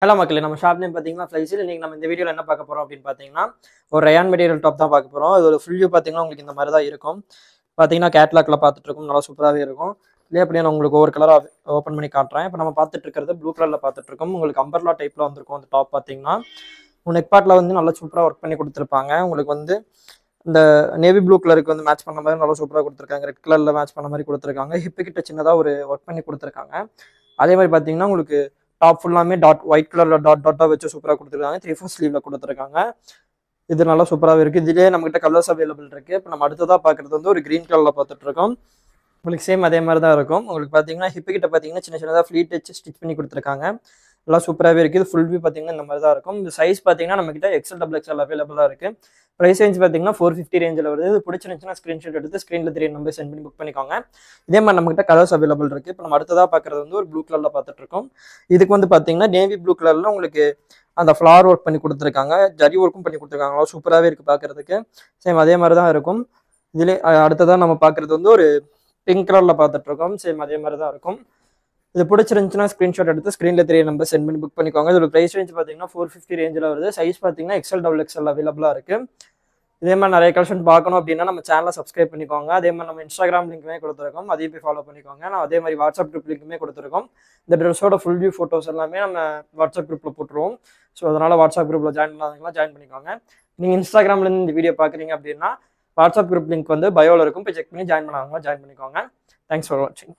Hello மக்களே, நம்ம shop name பார்த்தீங்கன்னா ஃப்ளைஸில். இன்னைக்கு நம்ம இந்த வீடியோவில் என்ன பார்க்க போகிறோம் அப்படின்னு பார்த்தீங்கன்னா, ஒரு ரயான் மெட்டீரியல் டாப் தான் பார்க்க போகிறோம். இதோட ஃபுல் வியூ பார்த்தீங்கன்னா உங்களுக்கு இந்த மாதிரி தான் இருக்கும். பார்த்தீங்கன்னா கேட்லாக்ல பார்த்துட்டு இருக்கும், நல்லா சூப்பராகவே இருக்கும். இல்லையா அப்படியே நான் உங்களுக்கு ஒவ்வொரு கலராக ஓப்பன் பண்ணி காட்டுறேன். இப்போ நம்ம பார்த்துட்டு இருக்கிறது ப்ளூ கலரில் பார்த்துட்டு இருக்கோம். உங்களுக்கு அம்பர்லா டைப்பில் வந்திருக்கும் அந்த டாப். பார்த்தீங்கன்னா நெக் பார்ட்டில் வந்து நல்லா சூப்பராக ஒர்க் பண்ணி கொடுத்துருப்பாங்க. உங்களுக்கு வந்து இந்த நேவி ப்ளூ கலருக்கு வந்து மேட்ச் பண்ண மாதிரி நல்லா சூப்பராக கொடுத்துருக்காங்க. ரெட் கலரில் மேட்ச் பண்ண மாதிரி கொடுத்துருக்காங்க. ஹிப்பு கிட்ட சின்னதாக ஒரு ஒர்க் பண்ணி கொடுத்துருக்காங்க. அதே மாதிரி பார்த்தீங்கன்னா உங்களுக்கு டாப் ஃபுல்லாமே ஒயிட் கலரில் டாட்டாக வச்சு சூப்பராக கொடுத்துருக்காங்க. 3/4 ஸ்லீவில் கொடுத்துருக்காங்க. இது நல்லா சூப்பராகவே இருக்குது. இதுலேயே நம்மகிட்ட கலர்ஸ் அவைலபிள் இருக்குது. இப்போ நம்ம அடுத்ததாக பார்க்குறது வந்து ஒரு க்ரீன் கலரில் பார்த்துட்டு இருக்கோம். உங்களுக்கு சேம் அதே மாதிரி தான் இருக்கும். உங்களுக்கு பார்த்தீங்கன்னா ஹிப்பு கிட்ட பார்த்தீங்கன்னா சின்ன சின்னதாக ஃப்ளீட் வச்சு ஸ்டிச் பண்ணி கொடுத்துருக்காங்க. நல்லா சூப்பராகவே இருக்குது. ஃபுல் வியூ பார்த்தீங்கன்னா இந்த மாதிரி தான் இருக்கும். இந்த சைஸ் பார்த்தீங்கன்னா நம்மகிட்ட எக்ஸல் டபுள் எக்ஸல் அவைலபிளாக இருக்குது. ப்ரைஸ் ரேஞ்ச் பார்த்தீங்கன்னா 450 ரேஞ்சில் வருது. இது பிடிச்சிருந்துச்சுன்னா ஸ்க்ரீன்ஷாட் எடுத்து ஸ்க்ரீனில் 3 நம்பர் சென்ட் பண்ணி புக் பண்ணிக்கோங்க. இதே மாதிரி நம்மகிட்ட கலர்ஸ் அவைலபிள் இருக்குது. இப்போ நம்ம அடுத்ததாக பார்க்குறது வந்து ஒரு ப்ளூ கலரில் பார்த்துட்டு இருக்கோம். இதுக்கு வந்து பார்த்தீங்கன்னா நேவி ப்ளூ கலரில் உங்களுக்கு அந்த ஃப்ளார் ஒர்க் பண்ணி கொடுத்துருக்காங்க. ஜரி ஒர்க்கும் பண்ணி கொடுத்துருக்காங்க. சூப்பராகவே இருக்குது பார்க்குறதுக்கு. சேம் அதே மாதிரி தான் இருக்கும். இதிலே அடுத்ததாக நம்ம பார்க்குறது வந்து ஒரு பிங்க் கலரில் பார்த்துட்டு இருக்கோம். சேம் அதே மாதிரி தான் இருக்கும். இது பிடிச்சிருந்துச்சுன்னா ஸ்க்ரீன்ஷாட் எடுத்து ஸ்க்ரீனில் 3 நம்பர் சென்ட் பண்ணி புக் பண்ணிக்கோங்க. இதோட ப்ரைஸ் ரேஞ்ச் பார்த்தீங்கன்னா 450 ரேஞ்சில் வருது. சைஸ் பார்த்தீங்கன்னா எக்ஸல் டபுள் எக்ஸல் அவைலபிளாக இருக்குது. இதே மாதிரி நிறைய கலெக்ஷன் பார்க்கணும் அப்படின்னா நம்ம சேனலை சப்ஸ்கிரைப் பண்ணிக்கோங்க. அதே மாதிரி நம்ம இன்ஸ்டாகிராம் லிங்க்குமே கொடுத்துருக்கோம். அதையும் போய் ஃபாலோ பண்ணிக்கோங்க. நான் அதே மாதிரி வாட்ஸ்அப் குரூப் லிங்க்குமே கொடுத்துருக்கோம். இந்த ட்ரெஸ்ஸோட ஃபுல் வியூ ஃபோட்டோஸ் எல்லாமே நம்ம வாட்ஸ்அப் குரூப்பில் போட்டுருவோம். ஸோ அதனால் வாட்ஸ்அப் குரூப்பில் ஜாயின் பண்ணாதீங்களா, ஜாயின் பண்ணிக்கோங்க. நீங்கள் இன்ஸ்டாகிராம்லேருந்து இந்த வீடியோ பார்க்குறீங்க அப்படின்னா வாட்ஸ்அப் குரூப் லிங்க் வந்து பயோவில் இருக்கும். போய் செக் பண்ணி ஜாயின் பண்ணாதவங்க ஜாயின் பண்ணிக்கோங்க. தேங்க்ஸ் ஃபார் வாட்சிங்.